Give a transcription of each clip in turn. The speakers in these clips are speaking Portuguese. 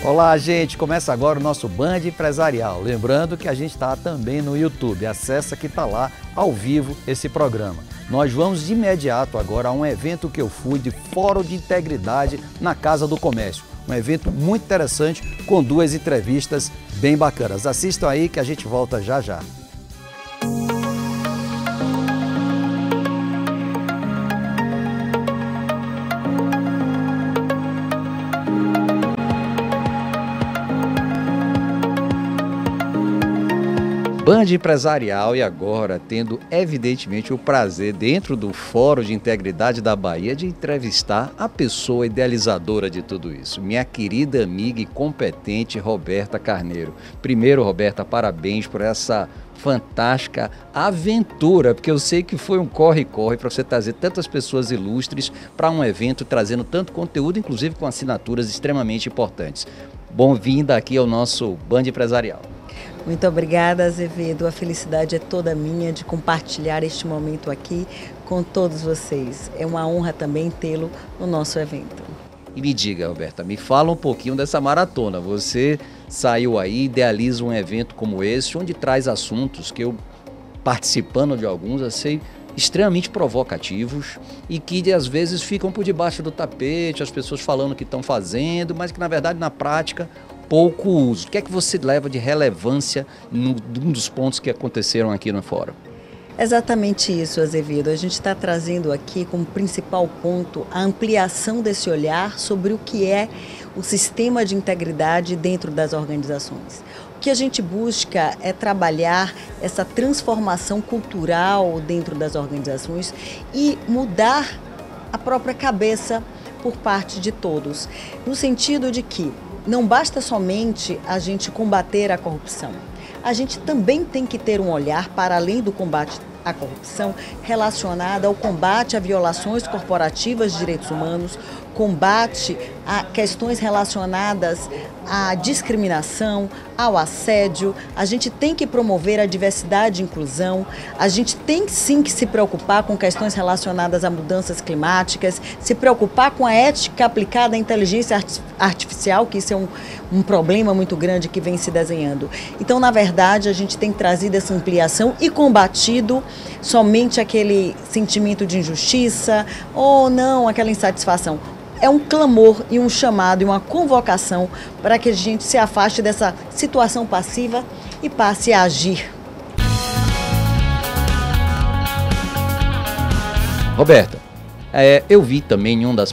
Olá, gente! Começa agora o nosso Band Empresarial. Lembrando que a gente está também no YouTube. Acessa que está lá, ao vivo, esse programa. Nós vamos de imediato agora a um evento que eu fui de Fórum de Integridade na Casa do Comércio. Um evento muito interessante com 2 entrevistas bem bacanas. Assistam aí que a gente volta já já. Band Empresarial e agora tendo evidentemente o prazer dentro do Fórum de Integridade da Bahia de entrevistar a pessoa idealizadora de tudo isso, minha querida amiga e competente Roberta Carneiro. Primeiro, Roberta, parabéns por essa fantástica aventura, porque eu sei que foi um corre-corre para você trazer tantas pessoas ilustres para um evento trazendo tanto conteúdo, inclusive com assinaturas extremamente importantes. Bom-vinda aqui ao nosso Band Empresarial. Muito obrigada, Azevedo. A felicidade é toda minha de compartilhar este momento aqui com todos vocês. É uma honra também tê-lo no nosso evento. E me diga, Roberta, me fala um pouquinho dessa maratona. Você saiu aí, idealiza um evento como esse, onde traz assuntos que eu, participando de alguns, achei extremamente provocativos e que às vezes ficam por debaixo do tapete, as pessoas falando que estão fazendo, mas que na verdade na prática pouco uso. O que é que você leva de relevância num dos pontos que aconteceram aqui no fórum? Exatamente isso, Azevedo. A gente está trazendo aqui como principal ponto a ampliação desse olhar sobre o que é o sistema de integridade dentro das organizações. O que a gente busca é trabalhar essa transformação cultural dentro das organizações e mudar a própria cabeça por parte de todos, no sentido de que não basta somente a gente combater a corrupção. A gente também tem que ter um olhar para além do combate à corrupção relacionado ao combate a violações corporativas de direitos humanos, combate a questões relacionadas à discriminação, ao assédio. A gente tem que promover a diversidade e inclusão. A gente tem sim que se preocupar com questões relacionadas a mudanças climáticas, se preocupar com a ética aplicada à inteligência artificial, que isso é um problema muito grande que vem se desenhando. Então, na verdade, a gente tem trazido essa ampliação e combatido somente aquele sentimento de injustiça ou não, aquela insatisfação. É um clamor e um chamado e uma convocação para que a gente se afaste dessa situação passiva e passe a agir. Roberta, eu vi também um dos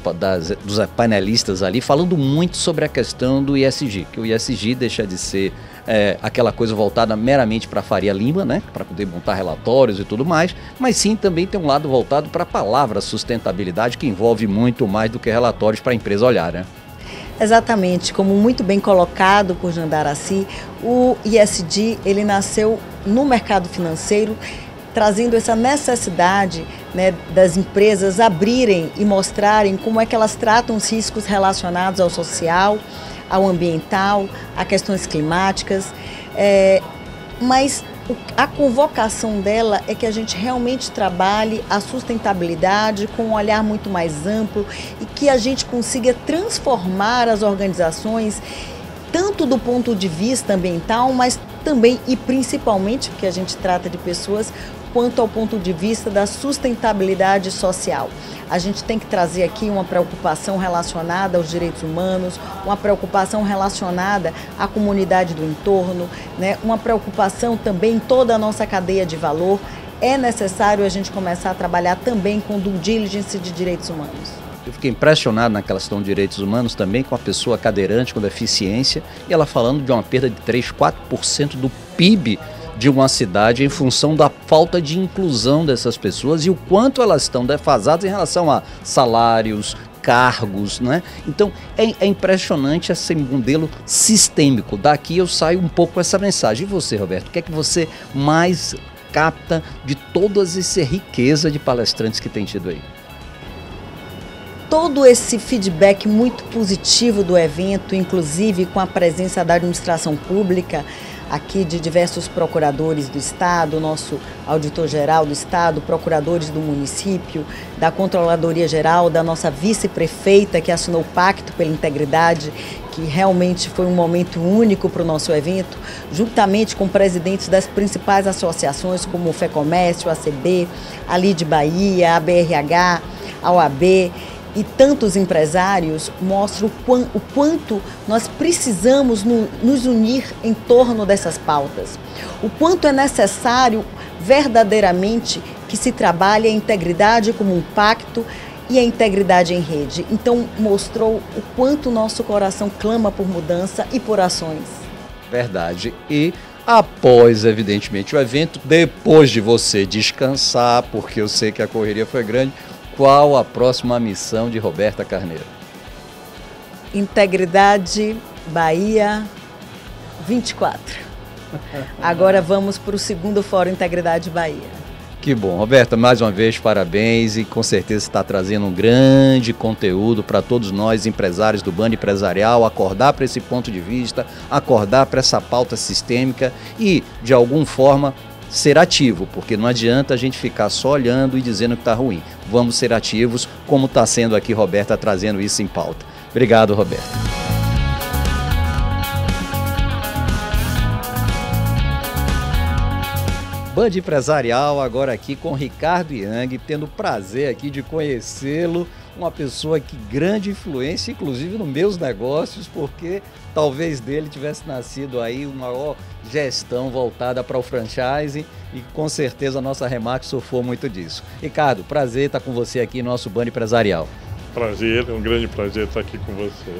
panelistas ali falando muito sobre a questão do ISG, que o ISG deixa de ser aquela coisa voltada meramente para a Faria Lima, né, para poder montar relatórios e tudo mais, mas sim também tem um lado voltado para a palavra sustentabilidade, que envolve muito mais do que relatórios para a empresa olhar, né? Exatamente, como muito bem colocado por Jandaraci, o ISG ele nasceu no mercado financeiro, trazendo essa necessidade, né, das empresas abrirem e mostrarem como é que elas tratam os riscos relacionados ao social, ao ambiental, a questões climáticas, mas a convocação dela é que a gente realmente trabalhe a sustentabilidade com um olhar muito mais amplo e que a gente consiga transformar as organizações tanto do ponto de vista ambiental, mas também e principalmente, porque a gente trata de pessoas, quanto ao ponto de vista da sustentabilidade social. A gente tem que trazer aqui uma preocupação relacionada aos direitos humanos, uma preocupação relacionada à comunidade do entorno, né? Uma preocupação também em toda a nossa cadeia de valor. É necessário a gente começar a trabalhar também com due diligence de direitos humanos. Eu fiquei impressionado naquela questão de direitos humanos também, com a pessoa cadeirante com deficiência, e ela falando de uma perda de 3, 4% do PIB de uma cidade em função da falta de inclusão dessas pessoas e o quanto elas estão defasadas em relação a salários, cargos, né? Então é impressionante esse modelo sistêmico. Daqui eu saio um pouco com essa mensagem. E você, Roberto, o que é que você mais capta de toda essa riqueza de palestrantes que tem tido aí? Todo esse feedback muito positivo do evento, inclusive com a presença da administração pública, aqui de diversos procuradores do Estado, nosso auditor-geral do Estado, procuradores do município, da Controladoria Geral, da nossa vice-prefeita que assinou o Pacto pela Integridade, que realmente foi um momento único para o nosso evento, juntamente com presidentes das principais associações, como o FEComércio, a ACB, a Lide Bahia, a BRH, a OAB e tantos empresários, mostra o quanto nós precisamos nos unir em torno dessas pautas. O quanto é necessário verdadeiramente que se trabalhe a integridade como um pacto e a integridade em rede. Então, mostrou o quanto o nosso coração clama por mudança e por ações. Verdade. E após, evidentemente, o evento, depois de você descansar, porque eu sei que a correria foi grande, qual a próxima missão de Roberta Carneiro? Integridade Bahia 24. Agora vamos para o segundo Fórum Integridade Bahia. Que bom. Roberta, mais uma vez, parabéns e com certeza está trazendo um grande conteúdo para todos nós, empresários do bando empresarial, acordar para esse ponto de vista, acordar para essa pauta sistêmica e, de alguma forma, ser ativo, porque não adianta a gente ficar só olhando e dizendo que está ruim. Vamos ser ativos, como está sendo aqui Roberta trazendo isso em pauta. Obrigado, Roberta. Band Empresarial, agora aqui com Ricardo Yang, tendo o prazer aqui de conhecê-lo, uma pessoa que grande influência, inclusive nos meus negócios, porque talvez dele tivesse nascido aí uma maior gestão voltada para o franchise e com certeza a nossa Remax sofreu muito disso. Ricardo, prazer estar com você aqui no nosso Band Empresarial. Prazer, é um grande prazer estar aqui com você.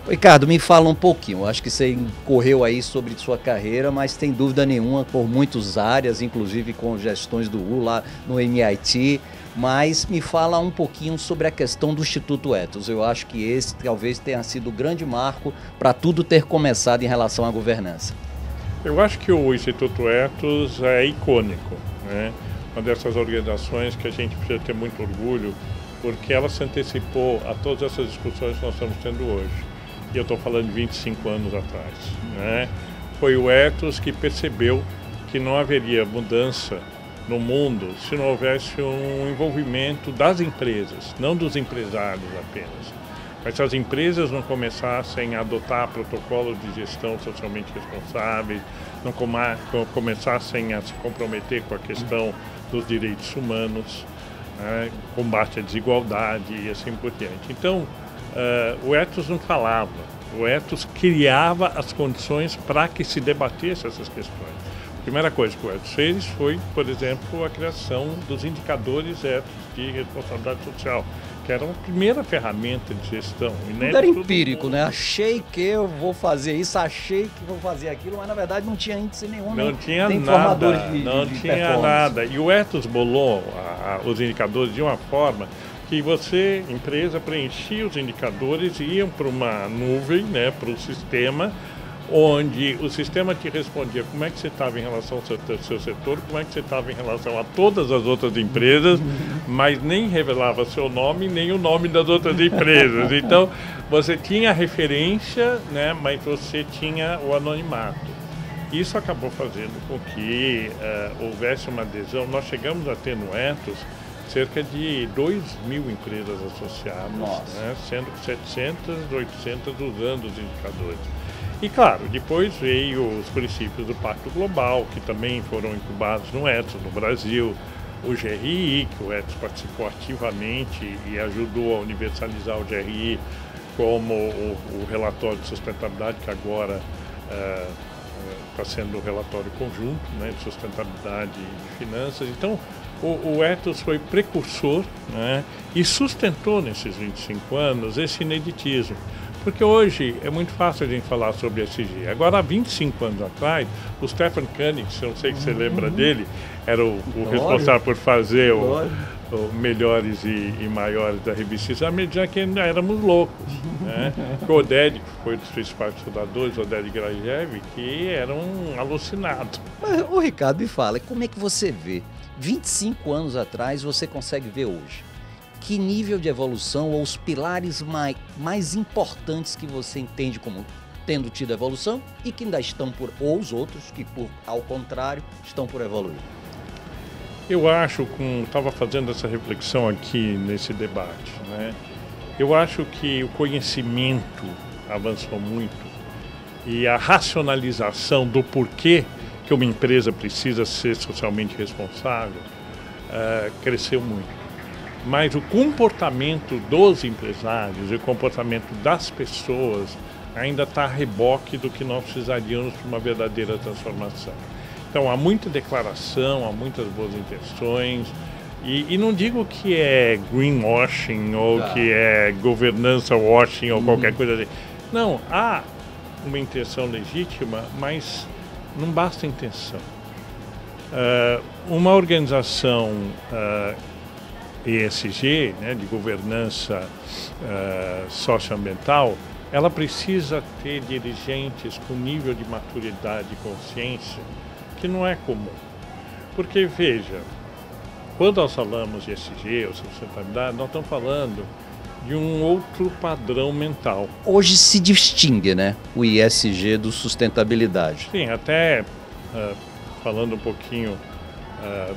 Ricardo, me fala um pouquinho, acho que você correu aí sobre sua carreira, mas sem dúvida nenhuma por muitas áreas, inclusive com gestões do U lá no MIT, mas me fala um pouquinho sobre a questão do Instituto Ethos. Eu acho que esse talvez tenha sido o grande marco para tudo ter começado em relação à governança. Eu acho que o Instituto Ethos é icônico, né? Uma dessas organizações que a gente precisa ter muito orgulho, porque ela se antecipou a todas essas discussões que nós estamos tendo hoje. E eu estou falando de 25 anos atrás, né? Foi o Ethos que percebeu que não haveria mudança no mundo se não houvesse um envolvimento das empresas, não dos empresários apenas. Mas se as empresas não começassem a adotar protocolos de gestão socialmente responsáveis, não começassem a se comprometer com a questão dos direitos humanos, né? Combate à desigualdade e assim por diante. Então, o Ethos não falava, o Ethos criava as condições para que se debatesse essas questões. A primeira coisa que o Ethos fez foi, por exemplo, a criação dos indicadores Ethos de responsabilidade social, que era a primeira ferramenta de gestão. Tudo era empírico, né? Achei que eu vou fazer isso, achei que vou fazer aquilo, mas na verdade não tinha índice nenhum. Não tinha nada, não tinha nada. E o Ethos bolou os indicadores de uma forma que você, empresa, preenchia os indicadores e iam para uma nuvem, né, para o sistema, onde o sistema te respondia como é que você estava em relação ao seu setor, como é que você estava em relação a todas as outras empresas, mas nem revelava seu nome, nem o nome das outras empresas. Então, você tinha a referência, né, mas você tinha o anonimato. Isso acabou fazendo com que houvesse uma adesão. Nós chegamos a ter no Ethos cerca de 2.000 empresas associadas, né, sendo 700, 800 usando os indicadores. E claro, depois veio os princípios do Pacto Global, que também foram incubados no Ethos, no Brasil, o GRI, que o Ethos participou ativamente e ajudou a universalizar o GRI como o relatório de sustentabilidade, que agora está sendo o relatório conjunto, né, de sustentabilidade e finanças. Então, o Ethos foi precursor, né, e sustentou nesses 25 anos esse ineditismo. Porque hoje é muito fácil a gente falar sobre ESG. Agora, há 25 anos atrás, o Stephen Koenig, eu não sei se você lembra dele, era o responsável por fazer o Melhores e Maiores da revista Exame, já que ainda éramos loucos. Né? O Oded, que foi um dos principais fundadores, o Oded Grajew, que era um alucinado. Mas, ô Ricardo, me fala, como é que você vê? 25 anos atrás, você consegue ver hoje? Que nível de evolução ou os pilares mais importantes que você entende como tendo tido evolução e que ainda estão ou os outros que, ao contrário, estão por evoluir? Eu acho, estava fazendo essa reflexão aqui nesse debate, né? Eu acho que o conhecimento, avançou muito e a racionalização do porquê que uma empresa precisa ser socialmente responsável cresceu muito. Mas o comportamento dos empresários e o comportamento das pessoas ainda está a reboque do que nós precisaríamos para uma verdadeira transformação. Então há muita declaração, há muitas boas intenções, e não digo que é greenwashing ou que é governança washing ou qualquer coisa assim. Não, há uma intenção legítima, mas não basta intenção. Uma organização ESG, né, de governança socioambiental, ela precisa ter dirigentes com nível de maturidade e consciência que não é comum. Porque, veja, quando nós falamos de ESG ou sustentabilidade, nós estamos falando de um outro padrão mental. Hoje se distingue, né, o ESG do sustentabilidade. Sim, até falando um pouquinho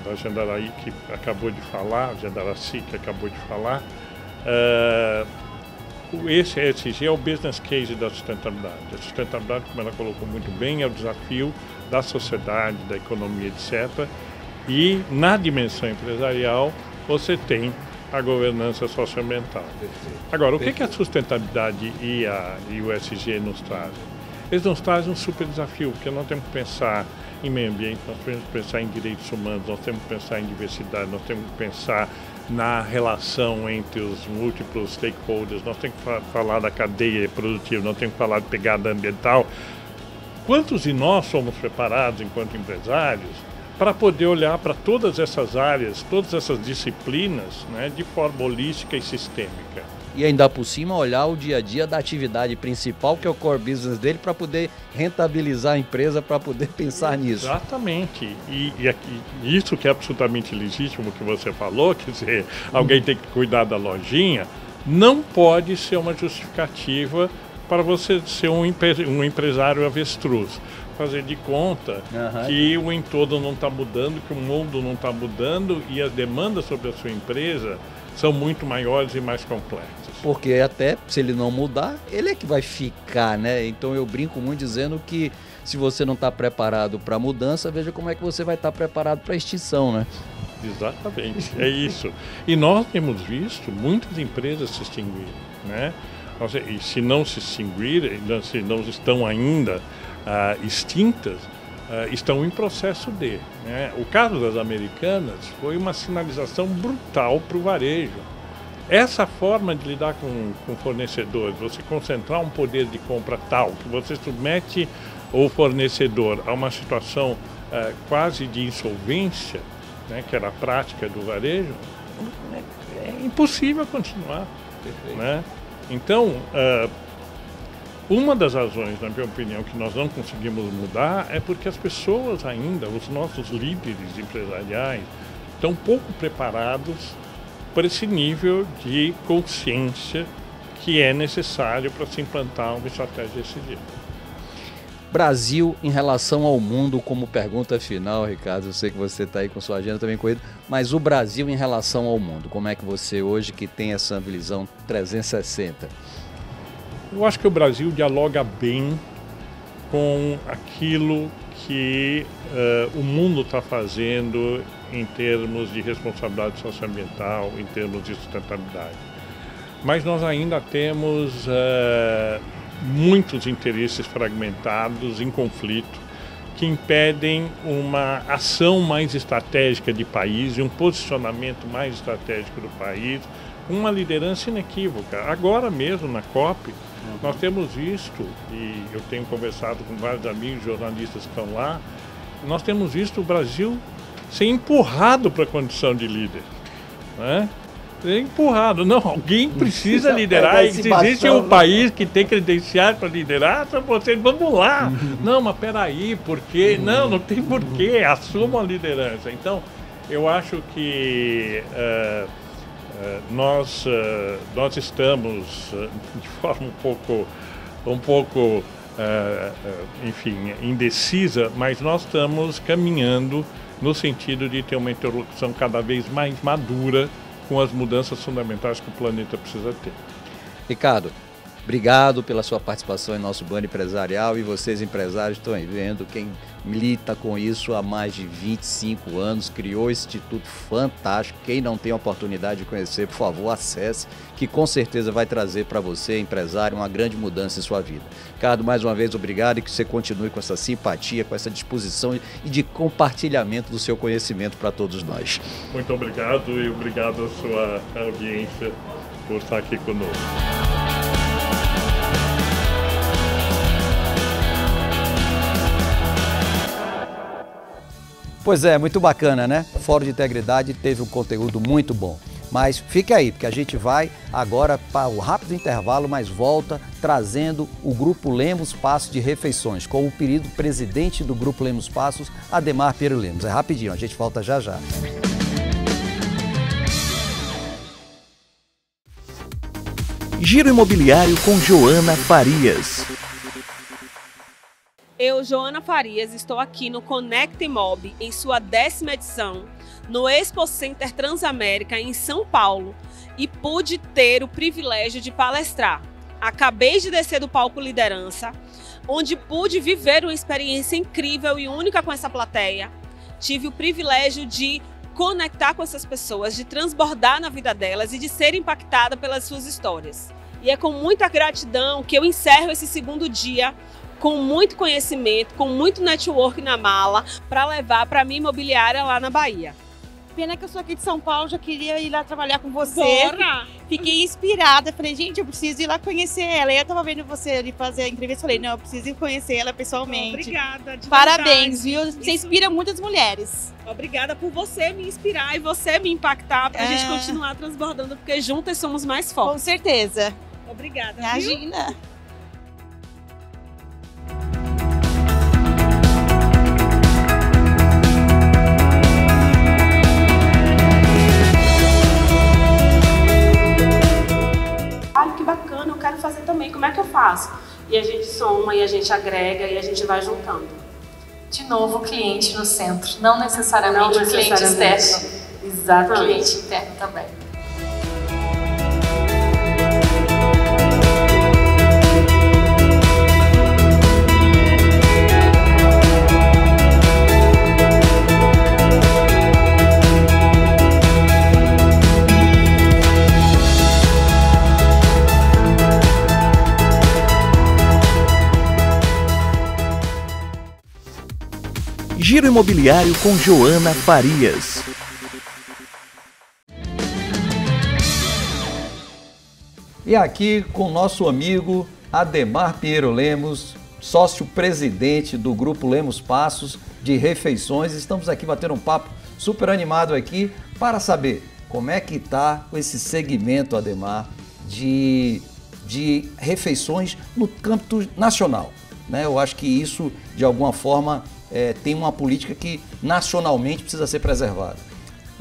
da Jandaraí, que acabou de falar, Jandaraci, que acabou de falar, esse ESG é o business case da sustentabilidade. A sustentabilidade, como ela colocou muito bem, é o desafio da sociedade, da economia, etc. E na dimensão empresarial, você tem a governança socioambiental. Agora, o que a sustentabilidade e o ESG nos trazem? Eles nos trazem um super desafio, porque nós temos que pensar em meio ambiente, nós temos que pensar em direitos humanos, nós temos que pensar em diversidade, nós temos que pensar na relação entre os múltiplos stakeholders, nós temos que falar da cadeia produtiva, nós temos que falar de pegada ambiental. Quantos de nós somos preparados, enquanto empresários, para poder olhar para todas essas áreas, todas essas disciplinas, né, de forma holística e sistêmica? E ainda por cima olhar o dia a dia da atividade principal, que é o core business dele, para poder rentabilizar a empresa, para poder pensar nisso. Exatamente. E isso que é absolutamente legítimo que você falou, quer dizer, alguém tem que cuidar da lojinha, não pode ser uma justificativa para você ser um empresário avestruz. Fazer de conta que o entorno não está mudando, que o mundo não está mudando e as demandas sobre a sua empresa são muito maiores e mais complexas. Porque até se ele não mudar, ele é que vai ficar, né? Então eu brinco muito dizendo que se você não está preparado para a mudança, veja como é que você vai estar preparado para a extinção, né? Exatamente, é isso. E nós temos visto muitas empresas se extinguirem, né? E se não se extinguirem, se não estão ainda extintas, estão em processo de. Né? O caso das Americanas foi uma sinalização brutal para o varejo. Essa forma de lidar com fornecedores, você concentrar um poder de compra tal, que você submete o fornecedor a uma situação quase de insolvência, né, que era a prática do varejo, é impossível continuar. Né? Então, uma das razões, na minha opinião, que nós não conseguimos mudar é porque as pessoas ainda, os nossos líderes empresariais, estão pouco preparados para esse nível de consciência que é necessário para se implantar uma estratégia desse tipo. Brasil em relação ao mundo, como pergunta final, Ricardo, eu sei que você está aí com sua agenda também corrida, mas o Brasil em relação ao mundo, como é que você hoje que tem essa visão 360? Eu acho que o Brasil dialoga bem com aquilo que o mundo está fazendo em termos de responsabilidade socioambiental, em termos de sustentabilidade. Mas nós ainda temos muitos interesses fragmentados, em conflito, que impedem uma ação mais estratégica de país e um posicionamento mais estratégico do país, uma liderança inequívoca. Agora mesmo na COP, nós temos visto, e eu tenho conversado com vários amigos jornalistas que estão lá, nós temos visto o Brasil ser empurrado para a condição de líder. Né? Ser empurrado. Não, alguém precisa liderar. Existe um país que tem credenciais para liderar, só vocês, vamos lá. Não, mas peraí, por quê? Não tem porquê, assumam a liderança. Então, eu acho que nós estamos de forma um pouco enfim, indecisa, mas nós estamos caminhando no sentido de ter uma interlocução cada vez mais madura com as mudanças fundamentais que o planeta precisa ter. Ricardo, Obrigado pela sua participação em nosso Band Empresarial, e vocês empresários estão aí vendo quem milita com isso há mais de 25 anos, criou esse instituto fantástico. Quem não tem a oportunidade de conhecer, por favor, acesse, que com certeza vai trazer para você, empresário, uma grande mudança em sua vida. Ricardo, mais uma vez, obrigado, e que você continue com essa simpatia, com essa disposição e de compartilhamento do seu conhecimento para todos nós. Muito obrigado, e obrigado à sua audiência por estar aqui conosco. Pois é, muito bacana, né? Fórum de Integridade teve um conteúdo muito bom. Mas fique aí, porque a gente vai agora para o rápido intervalo, mas volta trazendo o Grupo Lemos Passos de Refeições, com o querido presidente do Grupo Lemos Passos, Ademar Pinheiro Lemos. É rapidinho, a gente volta já já. Giro Imobiliário com Joana Farias. Eu, Joana Farias, estou aqui no Conecta Imob, em sua 10ª edição, no Expo Center Transamérica, em São Paulo, e pude ter o privilégio de palestrar. Acabei de descer do palco Liderança, onde pude viver uma experiência incrível e única com essa plateia. Tive o privilégio de conectar com essas pessoas, de transbordar na vida delas e de ser impactada pelas suas histórias. E é com muita gratidão que eu encerro esse segundo dia com muito conhecimento, com muito network na mala, para levar para a minha imobiliária lá na Bahia. Pena que eu sou aqui de São Paulo, já queria ir lá trabalhar com você. Bora! Fiquei inspirada, falei, gente, eu preciso ir lá conhecer ela. E eu tava vendo você ali fazer a entrevista, falei, não, eu preciso ir conhecer ela pessoalmente. Obrigada, de Parabéns, verdade. viu? Você inspira muitas mulheres. Obrigada por você me inspirar e você me impactar, para a gente continuar transbordando, porque juntas somos mais fortes. Com certeza. Obrigada. Imagina. Viu? Que bacana, eu quero fazer também, como é que eu faço? E a gente soma, e a gente agrega, e a gente vai juntando. De novo, o cliente no centro, não necessariamente o cliente externo. Exatamente. Cliente interno também. Giro Imobiliário com Joana Farias. E aqui com nosso amigo Ademar Pinheiro Lemos, sócio-presidente do Grupo Lemos Passos de Refeições. Estamos aqui batendo um papo super animado aqui para saber como é que está esse segmento, Ademar, de refeições no âmbito nacional, né? Eu acho que isso, de alguma forma, tem uma política que nacionalmente precisa ser preservada.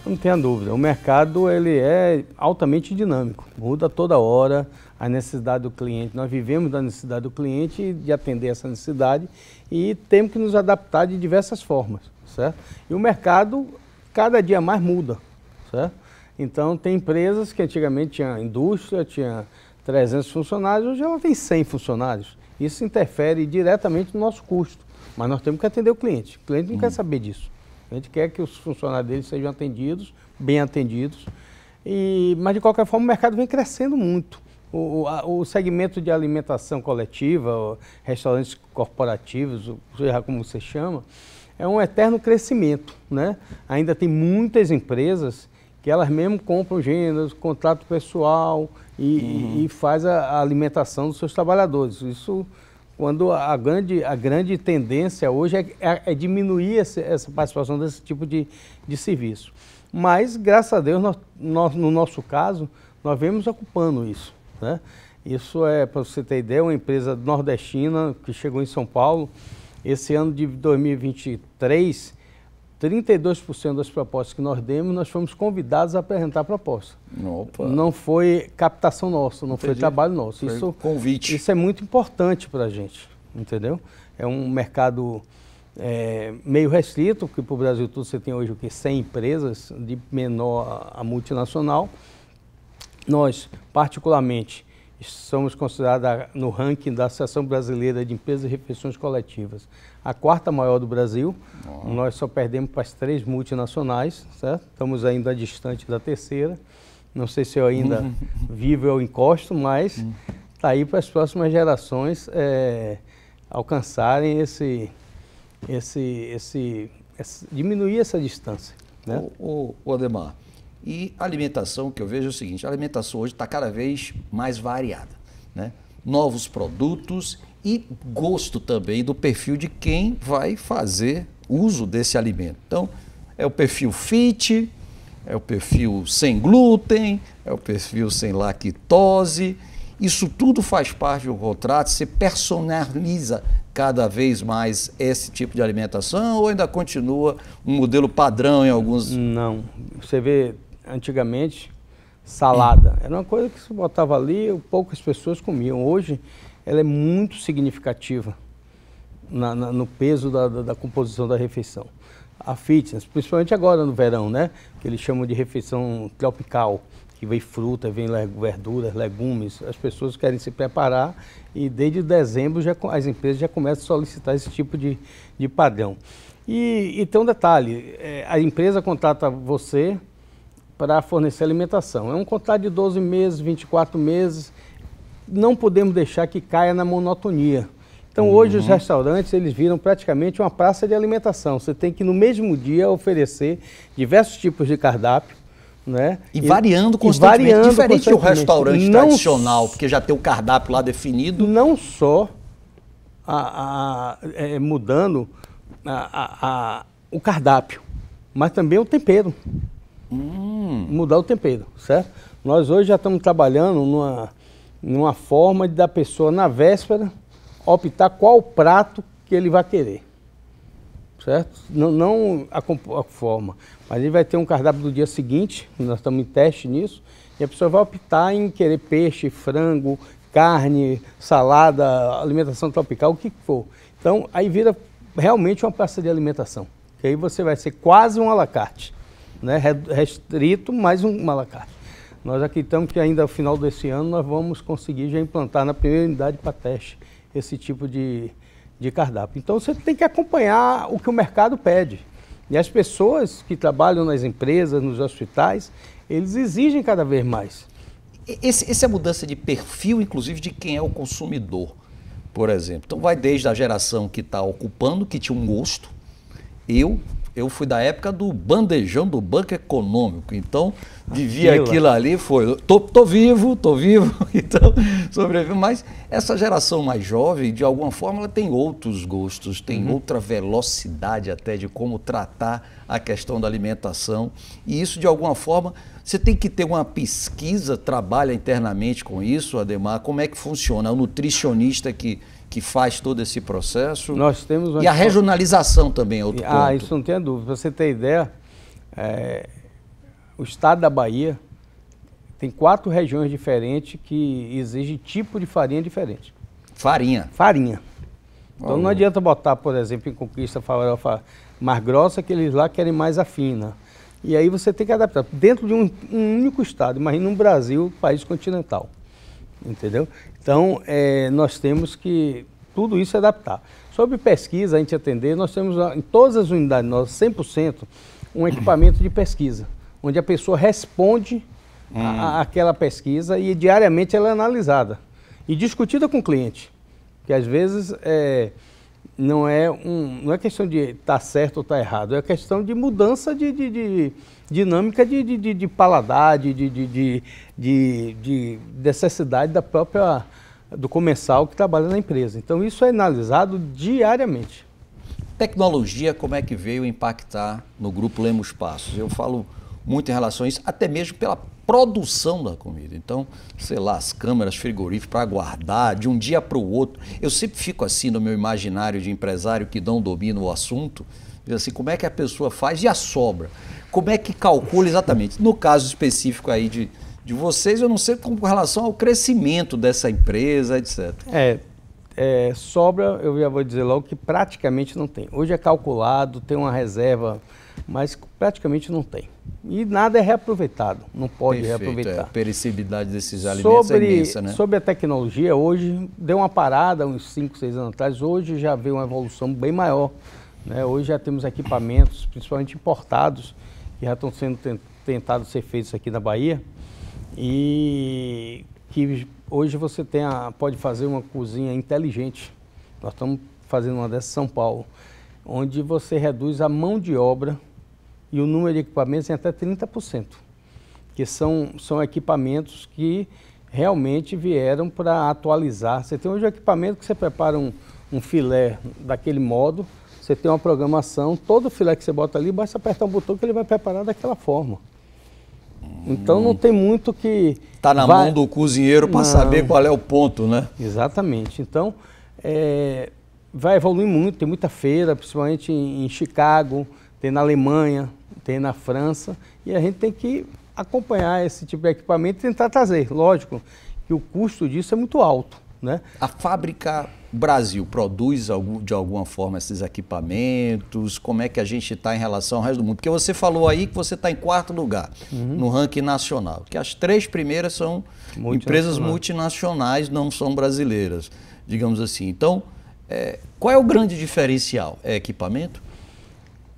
Não tenha dúvida, o mercado ele é altamente dinâmico, muda toda hora a necessidade do cliente. Nós vivemos da necessidade do cliente, de atender essa necessidade, e temos que nos adaptar de diversas formas, certo? E o mercado cada dia mais muda, certo? Então tem empresas que antigamente tinha indústria, tinha 300 funcionários, hoje ela tem 100 funcionários. Isso interfere diretamente no nosso custo. Mas nós temos que atender o cliente não quer saber disso. A gente quer que os funcionários dele sejam atendidos, bem atendidos. Mas, de qualquer forma, o mercado vem crescendo muito. O segmento de alimentação coletiva, restaurantes corporativos, seja como você chama, é um eterno crescimento, né? Ainda tem muitas empresas que elas mesmo compram gêneros, contratam pessoal e faz a alimentação dos seus trabalhadores. Isso, quando a grande tendência hoje é diminuir essa participação desse tipo de serviço. Mas, graças a Deus, no nosso caso, nós vemos ocupando isso, né? Isso é, para você ter ideia, uma empresa nordestina que chegou em São Paulo. Esse ano de 2023, 32% das propostas que nós demos, nós fomos convidados a apresentar a proposta. Opa. Não foi captação nossa, não foi trabalho nosso. Foi convite. Isso é muito importante para a gente, entendeu? É um mercado meio restrito, porque para o Brasil todo você tem hoje o que? 100 empresas, de menor a multinacional. Nós, particularmente, somos considerados no ranking da Associação Brasileira de Empresas e Refeições Coletivas a 4ª maior do Brasil. Nós só perdemos para as 3 multinacionais, certo? Estamos ainda distante da 3ª. Não sei se eu ainda vivo ou encosto, mas está aí para as próximas gerações alcançarem diminuir essa distância. Né? O Ademar, e a alimentação, que eu vejo é o seguinte, a alimentação hoje está cada vez mais variada, né? Novos produtos e gosto também do perfil de quem vai fazer uso desse alimento. Então, é o perfil fit, é o perfil sem glúten, é o perfil sem lactose. Isso tudo faz parte do contrato, se personaliza cada vez mais esse tipo de alimentação ou ainda continua um modelo padrão em alguns... Não, você vê, antigamente, salada, era uma coisa que se botava ali, poucas pessoas comiam. Hoje, ela é muito significativa no peso da composição da refeição. A fitness, principalmente agora no verão, né? Que eles chamam de refeição tropical, que vem fruta, vem verduras, legumes. As pessoas querem se preparar e desde dezembro as empresas já começam a solicitar esse tipo de padrão. E tem um detalhe, a empresa contrata você para fornecer alimentação. É um contrato de 12 meses, 24 meses, não podemos deixar que caia na monotonia. Então hoje os restaurantes eles viram praticamente uma praça de alimentação. Você tem que no mesmo dia oferecer diversos tipos de cardápio, né? E variando constantemente, diferente do restaurante tradicional, porque já tem o cardápio lá definido. Não só mudando o cardápio, mas também o tempero. Mudar o tempero, certo? Nós hoje já estamos trabalhando numa forma da pessoa na véspera optar qual prato que ele vai querer, certo? Não a forma, mas ele vai ter um cardápio do dia seguinte, nós estamos em teste nisso, e a pessoa vai optar em querer peixe, frango, carne, salada, alimentação tropical, o que for. Então, aí vira realmente uma praça de alimentação, que aí você vai ser quase um à la carte, né? Restrito, mais um à la carte. Nós acreditamos que ainda ao final desse ano nós vamos conseguir já implantar na primeira unidade para teste esse tipo de cardápio. Então você tem que acompanhar o que o mercado pede. E as pessoas que trabalham nas empresas, nos hospitais, eles exigem cada vez mais. Essa é a mudança de perfil, inclusive, de quem é o consumidor, por exemplo. Então vai desde a geração que está ocupando, que tinha um gosto. Eu fui da época do bandejão do Banco Econômico, então vivia aquilo ali, tô vivo, então sobrevivo. Mas essa geração mais jovem, de alguma forma, ela tem outros gostos, tem outra velocidade até de como tratar a questão da alimentação. E isso, de alguma forma, você tem que ter uma pesquisa, trabalha internamente com isso, Ademar, como é que funciona? O nutricionista que faz todo esse processo. Nós temos e a regionalização também é outro ponto. Isso não tem dúvida. Para você ter ideia, o estado da Bahia tem 4 regiões diferentes que exigem tipo de farinha diferente. Farinha? Farinha. Então não adianta botar, por exemplo, em Conquista farofa mais grossa, que eles lá querem mais a fina. E aí você tem que adaptar. Dentro de um único estado, imagina um Brasil, país continental. Entendeu? Então, nós temos que tudo isso adaptar. Sobre pesquisa, a gente atender, nós temos em todas as unidades nossas, 100%, um equipamento de pesquisa, onde a pessoa responde àquela pesquisa e diariamente ela é analisada e discutida com o cliente. Que às vezes não é questão de estar certo ou estar errado, é questão de mudança de dinâmica de paladar, de necessidade do comensal que trabalha na empresa. Então isso é analisado diariamente. Tecnologia, como é que veio impactar no Grupo Lemos Passos? Eu falo muito em relação a isso, até mesmo pela produção da comida. Então, sei lá, as câmeras frigoríficas para guardar de um dia para o outro. Eu sempre fico assim no meu imaginário de empresário que não domina o assunto, assim, como é que a pessoa faz e a sobra? Como é que calcula exatamente? No caso específico aí de vocês, eu não sei com relação ao crescimento dessa empresa, etc. Sobra, eu já vou dizer logo que praticamente não tem. Hoje é calculado, tem uma reserva mas praticamente não tem. E nada é reaproveitado, não pode reaproveitar. A perecibilidade desses alimentos é imensa, né? Sobre a tecnologia, hoje deu uma parada, uns 5, 6 anos atrás, hoje já veio uma evolução bem maior, né? Hoje já temos equipamentos, principalmente importados, que já estão sendo tentados ser feitos aqui na Bahia, e que hoje você pode fazer uma cozinha inteligente. Nós estamos fazendo uma dessas em São Paulo, onde você reduz a mão de obra e o número de equipamentos em até 30%, que são equipamentos que realmente vieram para atualizar. Você tem hoje um equipamento que você prepara um filé daquele modo, você tem uma programação, todo filé que você bota ali, basta apertar um botão que ele vai preparar daquela forma. Então não tem muito que... Está na mão do cozinheiro para saber qual é o ponto, né? Exatamente. Então, vai evoluir muito, tem muita feira, principalmente em Chicago, tem na Alemanha, tem na França, e a gente tem que acompanhar esse tipo de equipamento e tentar trazer. Lógico que o custo disso é muito alto, né? A fábrica Brasil produz de alguma forma esses equipamentos? Como é que a gente está em relação ao resto do mundo? Porque você falou aí que você está em 4º lugar no ranking nacional, que as 3 primeiras são empresas multinacionais, não são brasileiras, digamos assim. Então, qual é o grande diferencial? É equipamento?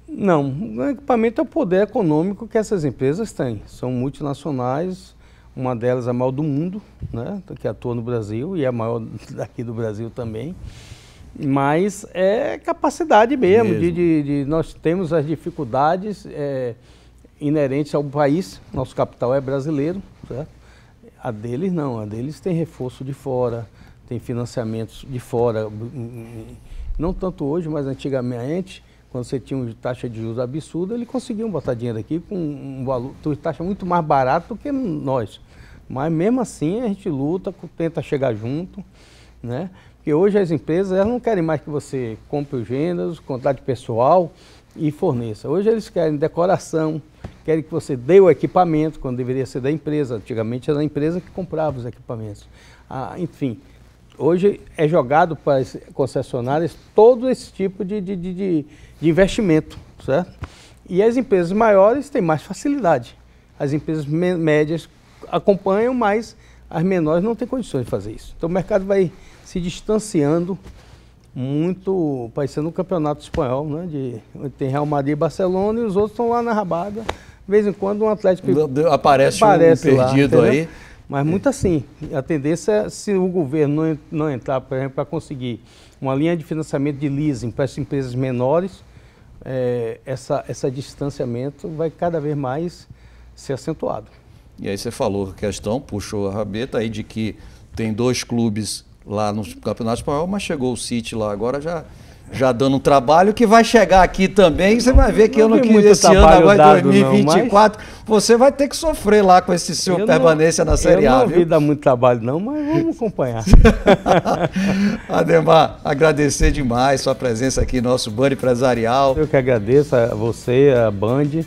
Não, o equipamento é o poder econômico que essas empresas têm. São multinacionais, uma delas é a maior do mundo, né, que atua no Brasil, e é a maior daqui do Brasil também. Mas é capacidade mesmo. Nós temos as dificuldades inerentes ao país, nosso capital é brasileiro, certo? A deles não, a deles tem reforço de fora, tem financiamentos de fora, não tanto hoje, mas antigamente, quando você tinha uma taxa de juros absurda, eles conseguiam botar dinheiro aqui com um valor, taxa muito mais barato do que nós. Mas mesmo assim a gente luta, tenta chegar junto, né? Porque hoje as empresas elas não querem mais que você compre os gêneros, contrate pessoal e forneça. Hoje eles querem decoração, querem que você dê o equipamento, quando deveria ser da empresa. Antigamente era a empresa que comprava os equipamentos. Enfim, hoje é jogado para as concessionárias todo esse tipo de investimento, certo? E as empresas maiores têm mais facilidade. As empresas médias acompanham, mas as menores não têm condições de fazer isso. Então o mercado vai se distanciando muito, parecendo um campeonato espanhol, né? Onde tem Real Madrid e Barcelona e os outros estão lá na rabada. De vez em quando um Atlético aparece um perdido lá, aí. Mas muito assim, a tendência, se o governo não entrar, por exemplo, para conseguir uma linha de financiamento de leasing para as empresas menores, esse distanciamento vai cada vez mais ser acentuado. E aí você falou a questão, puxou a rabeta aí de que tem 2 clubes lá no Campeonato Espanhol, mas chegou o City lá agora já dando um trabalho que vai chegar aqui também. Você vai ver que esse ano agora, 2024, você vai ter que sofrer lá com esse seu permanência na Série A. Eu não ouvi dar muito trabalho não, mas vamos acompanhar. Ademar, agradecer demais sua presença aqui no nosso Band Empresarial. Eu que agradeço a você, a Band,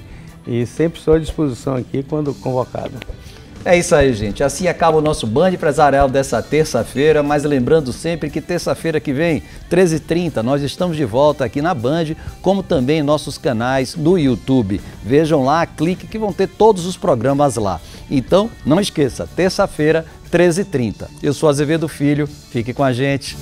e sempre estou à disposição aqui quando convocado. É isso aí, gente. Assim acaba o nosso Band Empresarial dessa terça-feira, mas lembrando sempre que terça-feira que vem, 13h30, nós estamos de volta aqui na Band, como também em nossos canais no YouTube. Vejam lá, clique que vão ter todos os programas lá. Então, não esqueça, terça-feira, 13h30. Eu sou Azevedo Filho, fique com a gente.